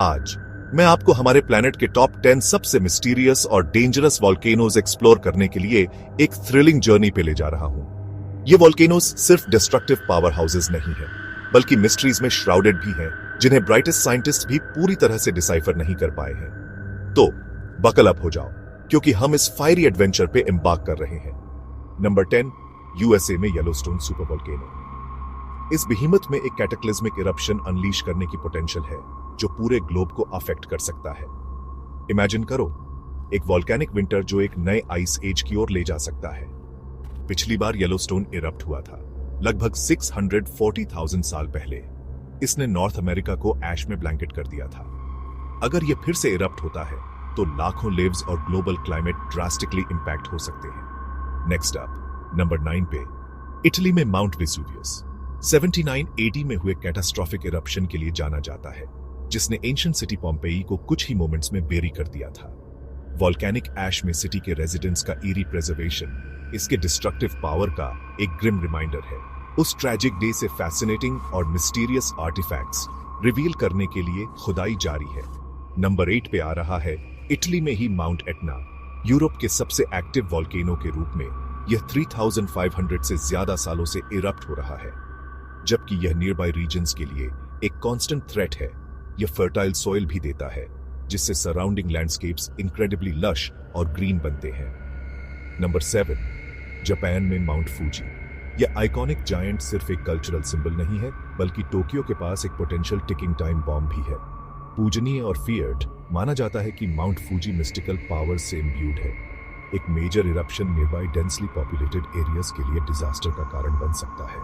आज मैं आपको हमारे प्लेनेट के टॉप 10 सबसे मिस्टीरियस और डेंजरस वॉल्केनोज एक्सप्लोर करने के लिए एक थ्रिलिंग जर्नी पे ले जा रहा हूं। ये वॉल्केनोज सिर्फ डिस्ट्रक्टिव पावर हाउसेज नहीं है, बल्कि मिस्ट्रीज में श्राउडेड भी हैं, जिन्हें ब्राइटेस्ट साइंटिस्ट भी पूरी तरह से डिसाइफर नहीं कर पाए हैं। तो बकल अप हो जाओ, क्योंकि हम इस फायरी एडवेंचर पे एम्बार्क कर रहे हैं। नंबर 10, यूएसए में येलोस्टोन सुपर वॉल्केनो। इस बिहीमत में एक कैटेक्लिज्मिक इरप्शन अनलीश करने की पोटेंशियल है, जो पूरे ग्लोब को अफेक्ट कर सकता है। इमेजिन करो, एक वॉल्केनिक विंटर जो एक नए आइस एज की ओर ले जा सकता है। पिछली बार येलोस्टोन इरप्ट हुआ था लगभग 640,000 साल पहले। इसने नॉर्थ अमेरिका को ऐश में ब्लैंकेट कर दिया था। अगर यह फिर से इरप्ट होता है तो लाखों लिव्स और ग्लोबल क्लाइमेट ड्रास्टिकली इंपैक्ट हो सकते हैं। नेक्स्ट अप, नंबर 9 पे, इटली में माउंट वेसुवियस 79 AD में हुए कैटास्ट्रॉफिक इरप्शन के लिए जाना जाता है, जिसने एंशिएंट सिटी पोम्पेई को कुछ ही मोमेंट्स में बेरी कर दिया था। वॉल्केनिक ऐश में सिटी के रेजिडेंट्स का ईरी प्रिजर्वेशन इसके डिस्ट्रक्टिव पावर का एक ग्रिम रिमाइंडर है। उस ट्रैजिक डे से फैसिनेटिंग और मिस्टीरियस आर्टिफैक्ट्स रिवील करने के लिए खुदाई जारी है। नंबर 8 पे आ रहा है इटली में ही माउंट एटना। यूरोप के सबसे एक्टिव वॉल्केनो के रूप में यह 3500 से ज्यादा सालों से इरप्ट हो रहा है, जबकि यह नियर बाय रीजन्स के लिए एक कांस्टेंट थ्रेट है। यह फर्टाइल सॉइल भी देता है, जिससे सराउंडिंग लैंडस्केप्स इनक्रेडिबली लश और ग्रीन बनते हैं। नंबर 7, जापान में माउंट फूजी। यह आइकॉनिक जायंट सिर्फ एक कल्चरल सिंबल नहीं है, बल्कि टोक्यो के पास एक पोटेंशियल टिकिंग टाइम बॉम्ब भी है। पूजनीय और फियर्ड माना जाता है कि माउंट फूजी मिस्टिकल पावर से इम्ब्यूड है। एक major eruption nearby densely populated areas के लिए डिजास्टर का कारण बन सकता है।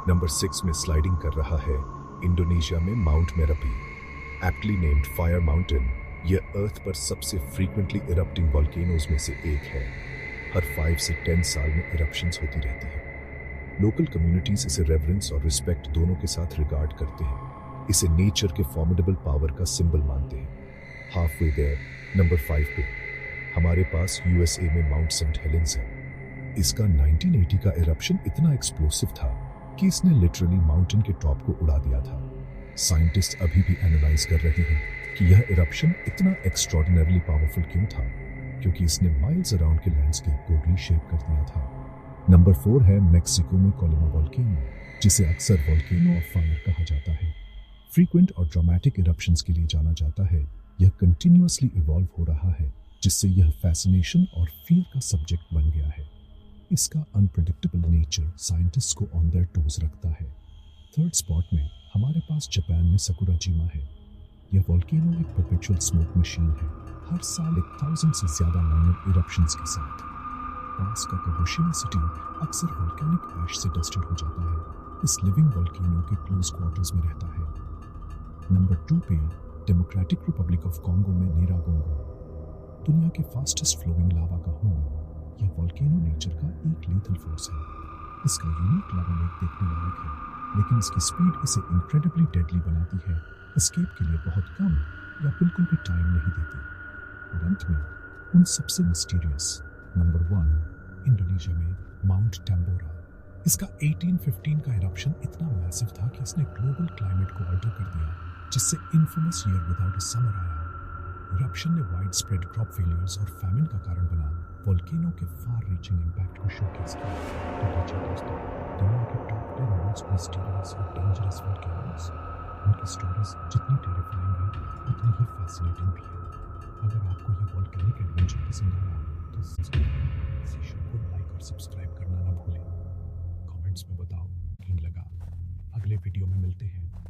नंबर 6 में स्लाइडिंग कर रहा है इंडोनेशिया में mount Merapi. Aptly named fire mountain, यह अर्थ पर सबसे फ्रीक्वेंटली इरप्टिंग वॉल्केनोज में से एक है। हर 5 से 10 साल में इरप्शंस होती रहती है। लोकल कम्युनिटीज इसे रेवरेंस और रिस्पेक्ट दोनों के साथ रिगार्ड करते हैं। इसे नेचर के फॉर्मिडेबल पावर का सिंबल मानते हैं। हाफ वे देयर, नंबर 5 पे हमारे पास यूएसए में माउंट सेंट हेलेंस है। इसका 1980 का इरप्शन इतना एक्सप्लोसिव था कि इसने लिटरली माउंटेन के टॉप को उड़ा दिया था। साइंटिस्ट अभी भी एनालाइज कर रहे हैं कि यह इरप्शन इतना एक्स्ट्रॉर्डिनरीली पावरफुल क्यों था, क्योंकि इसने माइल्स अराउंड के लैंडस्केप को रीशेप कर दिया था। नंबर 4 है मेक्सिको में कोलिमा वॉल्केनो, जिसे अक्सर वॉल्केनो ऑफ फायर कहा जाता है। फ्रीक्वेंट और ड्रामेटिक इरप्शंस के लिए जाना जाता है। यह कंटिन्यूअसली इवॉल्व हो रहा है, जिससे यह फैसिनेशन और फियर का सब्जेक्ट बन गया है। इसका अनप्रेडिक्टेबल नेचर साइंटिस्ट को ऑन देयर टोज रखता है। थर्ड स्पॉट में हमारे पास जापान में सकुराजिमा है। यह वॉल्केनो एक परपेचुअल स्मोक मशीन है, हर साल 1000 से ज्यादा माइनर इरप्शंस के साथ। पास का कागोशिमा सिटी अक्सर वॉल्केनिक ऐश से डस्टेड हो जाता है। इस लिविंग वॉल्केनो के क्लोज क्वार्टर्स में रहता है। नंबर 2 पे डेमोक्रेटिक रिपब्लिक ऑफ कॉन्गो में नीरागोंगो, दुनिया के फास्टेस्ट फ्लोइंग लावा का होम। यह वॉल्केनो नेचर का एक लीथल फोर्स है। इसका यूनिक लावा लेक देखने लायक है, लेकिन इसकी स्पीड इसे इनक्रेडिबली डेडली बनाती है। एस्केप के लिए बहुत कम या बिल्कुल भी टाइम नहीं देती। और अंत में उन सबसे मिस्टीरियस नंबर 1, इंडोनेशिया में माउंट टैम्बोरा। इसका 1815 का इरप्शन इतना मैसिव था कि इसने ग्लोबल क्लाइमेट को अल्टर कर दिया, जिससे infamous year without a summer आया। इरप्शन ने वाइड स्प्रेड क्रॉप फेलियर्स और फैमिन का कारण बना। वॉल्केनो के फार रीचिंग इंपैक्ट को शोकेस किया। तो लीजिए दोस्तों, दुनिया के टॉप 10 मोस्ट मिस्टीरियस और डेंजरस वॉल्केनोज। उनकी स्टोरीज जितनी टेरिफाइंग है, उतनी ही फैसिनेटिंग भी है। अगर आपको ये वॉल्केनिक एडवेंचर पसंद आया तो इस शो को लाइक और सब्सक्राइब करना ना भूलें। कमेंट्स में बताओ कैसा लगा। अगले वीडियो में मिलते हैं।